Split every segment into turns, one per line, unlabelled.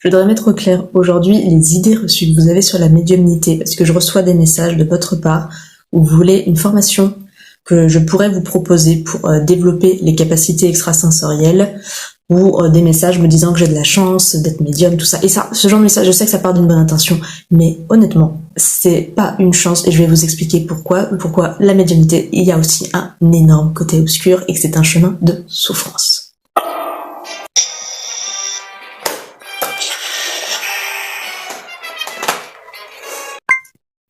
Je voudrais mettre au clair aujourd'hui les idées reçues que vous avez sur la médiumnité, parce que je reçois des messages de votre part où vous voulez une formation que je pourrais vous proposer pour développer les capacités extrasensorielles, ou des messages me disant que j'ai de la chance d'être médium, tout ça. Et ça, ce genre de message, je sais que ça part d'une bonne intention, mais honnêtement, c'est pas une chance, et je vais vous expliquer pourquoi la médiumnité, il y a aussi un énorme côté obscur, et que c'est un chemin de souffrance.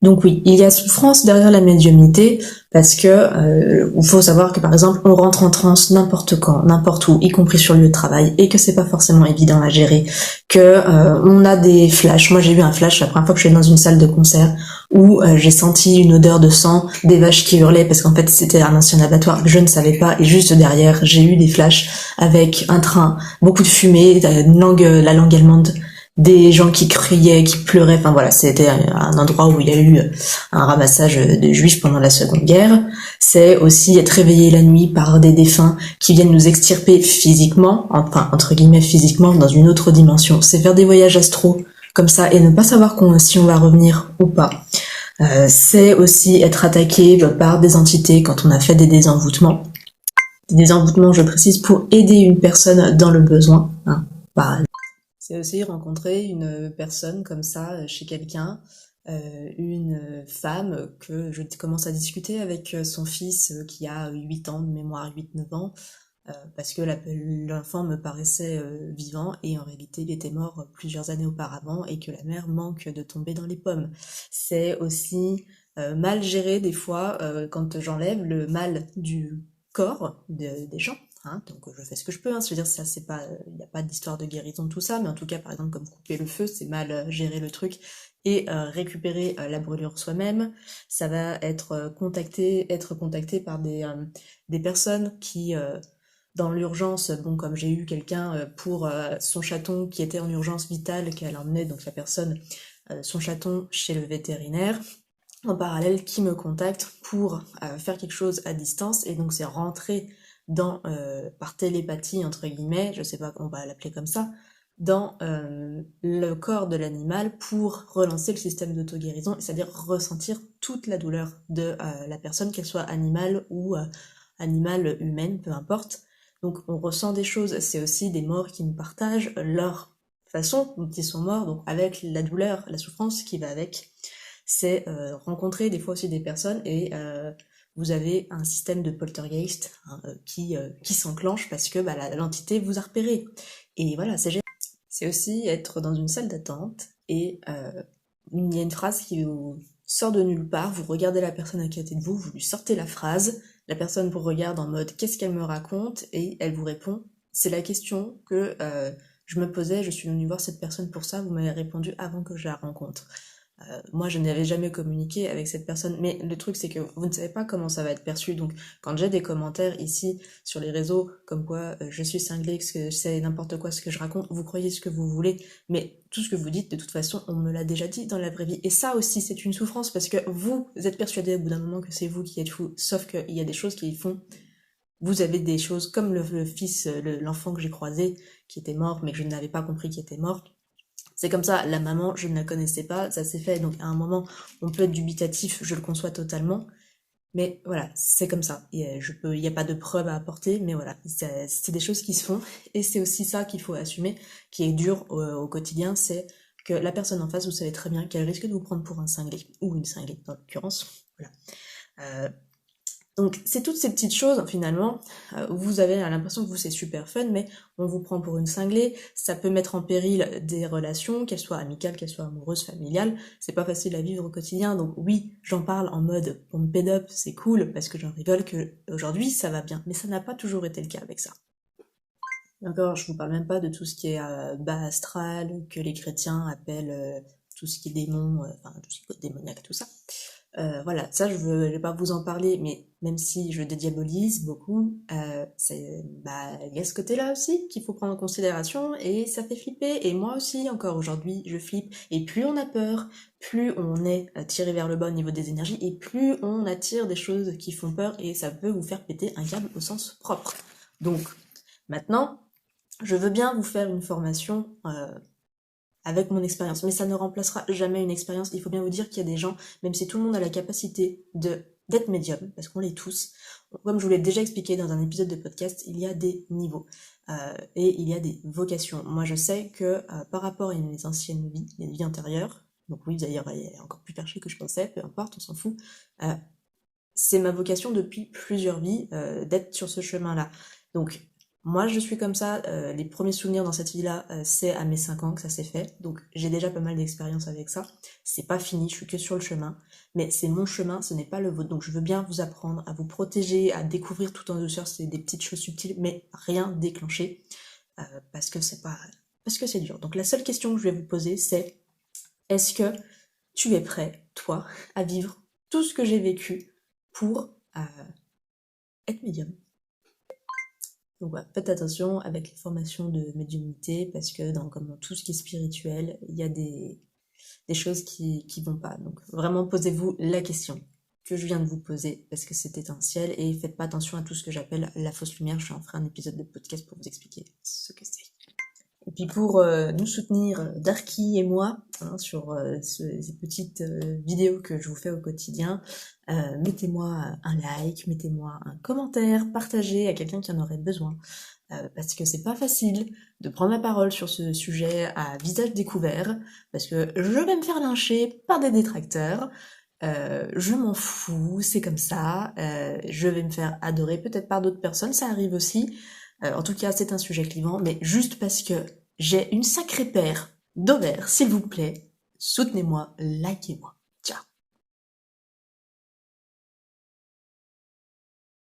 Donc oui, il y a souffrance derrière la médiumnité, parce que il faut savoir que par exemple on rentre en transe n'importe quand, n'importe où, y compris sur le lieu de travail, et que c'est pas forcément évident à gérer, que on a des flashs. Moi j'ai eu un flash la première fois que je suis dans une salle de concert où j'ai senti une odeur de sang, des vaches qui hurlaient parce qu'en fait c'était un ancien abattoir que je ne savais pas, et juste derrière j'ai eu des flashs avec un train, beaucoup de fumée, la langue allemande, des gens qui criaient, qui pleuraient, enfin voilà, c'était un endroit où il y a eu un ramassage de juifs pendant la Seconde Guerre. C'est aussi être réveillé la nuit par des défunts qui viennent nous extirper physiquement, enfin entre guillemets physiquement, dans une autre dimension. C'est faire des voyages astraux comme ça et ne pas savoir si on va revenir ou pas. C'est aussi être attaqué par des entités quand on a fait des désenvoûtements. Des envoûtements, je précise, pour aider une personne dans le besoin. C'est aussi rencontrer une personne comme ça chez quelqu'un, une femme que je commence à discuter avec son fils qui a 8 ans de mémoire, 8-9 ans, parce que l'enfant me paraissait vivant et en réalité il était mort plusieurs années auparavant et que la mère manque de tomber dans les pommes. C'est aussi mal géré des fois quand j'enlève le mal du corps des gens. Hein, donc je fais ce que je peux, hein, je veux dire ça c'est pas, il n'y a pas d'histoire de guérison tout ça, mais en tout cas par exemple comme couper le feu, c'est mal gérer le truc et récupérer la brûlure soi-même. Ça va être contacté par des personnes qui dans l'urgence, bon comme j'ai eu quelqu'un pour son chaton qui était en urgence vitale, qu'elle emmenait donc la personne son chaton chez le vétérinaire. En parallèle, qui me contacte pour faire quelque chose à distance, et donc c'est rentrer dans, par télépathie entre guillemets, je sais pas, on va l'appeler comme ça, dans le corps de l'animal pour relancer le système d'auto-guérison, c'est-à-dire ressentir toute la douleur de la personne, qu'elle soit animale ou animale humaine, peu importe. Donc on ressent des choses, c'est aussi des morts qui nous partagent leur façon dont ils sont morts, donc avec la douleur, la souffrance qui va avec. C'est rencontrer des fois aussi des personnes et vous avez un système de poltergeist hein, qui s'enclenche parce que l'entité vous a repéré. Et voilà, c'est génial. C'est aussi être dans une salle d'attente et il y a une phrase qui vous sort de nulle part, vous regardez la personne à côté de vous, vous lui sortez la phrase, la personne vous regarde en mode qu'est-ce qu'elle me raconte et elle vous répond. C'est la question que je me posais, je suis venue voir cette personne pour ça, vous m'avez répondu avant que je la rencontre. Moi je n'avais jamais communiqué avec cette personne, mais le truc c'est que vous ne savez pas comment ça va être perçu, donc quand j'ai des commentaires ici sur les réseaux comme quoi je suis cinglée, que c'est n'importe quoi ce que je raconte, vous croyez ce que vous voulez, mais tout ce que vous dites de toute façon on me l'a déjà dit dans la vraie vie, et ça aussi c'est une souffrance parce que vous êtes persuadé au bout d'un moment que c'est vous qui êtes fou, sauf qu'il y a des choses qui font. Vous avez des choses comme le fils, l'enfant que j'ai croisé qui était mort mais que je n'avais pas compris qu'il était mort. C'est comme ça, la maman, je ne la connaissais pas, ça s'est fait, donc à un moment, on peut être dubitatif, je le conçois totalement, mais voilà, c'est comme ça. Il y a pas de preuves à apporter, mais voilà, c'est des choses qui se font, et c'est aussi ça qu'il faut assumer, qui est dur au quotidien, c'est que la personne en face, vous savez très bien qu'elle risque de vous prendre pour un cinglé, ou une cinglée dans l'occurrence, voilà. Donc c'est toutes ces petites choses finalement, vous avez l'impression que vous c'est super fun, mais on vous prend pour une cinglée, ça peut mettre en péril des relations, qu'elles soient amicales, qu'elles soient amoureuses, familiales, c'est pas facile à vivre au quotidien, donc oui, j'en parle en mode on me paid up, c'est cool, parce que j'en rigole que aujourd'hui ça va bien, mais ça n'a pas toujours été le cas avec ça. Et encore, je vous parle même pas de tout ce qui est bas astral, que les chrétiens appellent tout ce qui est démon, enfin tout ce qui est démoniaque, tout ça. Voilà, ça je vais pas vous en parler, mais même si je dédiabolise beaucoup, il y a ce côté-là aussi qu'il faut prendre en considération et ça fait flipper. Et moi aussi, encore aujourd'hui, je flippe. Et plus on a peur, plus on est tiré vers le bas au niveau des énergies et plus on attire des choses qui font peur et ça peut vous faire péter un câble au sens propre. Donc, maintenant, je veux bien vous faire une formation avec mon expérience. Mais ça ne remplacera jamais une expérience. Il faut bien vous dire qu'il y a des gens, même si tout le monde a la capacité d'être médium, parce qu'on l'est tous, comme je vous l'ai déjà expliqué dans un épisode de podcast, il y a des niveaux et il y a des vocations. Moi, je sais que par rapport à mes anciennes vies, les vies antérieures, donc oui, d'ailleurs, elle est encore plus perché que je pensais, peu importe, on s'en fout, c'est ma vocation depuis plusieurs vies d'être sur ce chemin-là. Donc, moi, je suis comme ça. Les premiers souvenirs dans cette vie-là, c'est à mes 5 ans que ça s'est fait. Donc, j'ai déjà pas mal d'expérience avec ça. C'est pas fini, je suis que sur le chemin. Mais c'est mon chemin, ce n'est pas le vôtre. Donc, je veux bien vous apprendre à vous protéger, à découvrir tout en douceur. C'est des petites choses subtiles, mais rien déclenché. Parce que c'est pas... Parce que c'est dur. Donc, la seule question que je vais vous poser, c'est est-ce que tu es prêt, toi, à vivre tout ce que j'ai vécu pour être médium? Donc voilà, faites attention avec les formations de médiumnité parce que comme dans tout ce qui est spirituel, il y a des choses qui vont pas. Donc vraiment posez-vous la question que je viens de vous poser parce que c'est essentiel et faites pas attention à tout ce que j'appelle la fausse lumière. Je en ferai un épisode de podcast pour vous expliquer ce que c'est. Et puis pour nous soutenir, Darky et moi, sur ces petites vidéos que je vous fais au quotidien, mettez-moi un like, mettez-moi un commentaire, partagez à quelqu'un qui en aurait besoin. Parce que c'est pas facile de prendre la parole sur ce sujet à visage découvert, parce que je vais me faire lyncher par des détracteurs, je m'en fous, c'est comme ça, je vais me faire adorer peut-être par d'autres personnes, ça arrive aussi. En tout cas, c'est un sujet clivant, mais juste parce que j'ai une sacrée paire d'ovaires, s'il vous plaît, soutenez-moi, likez-moi.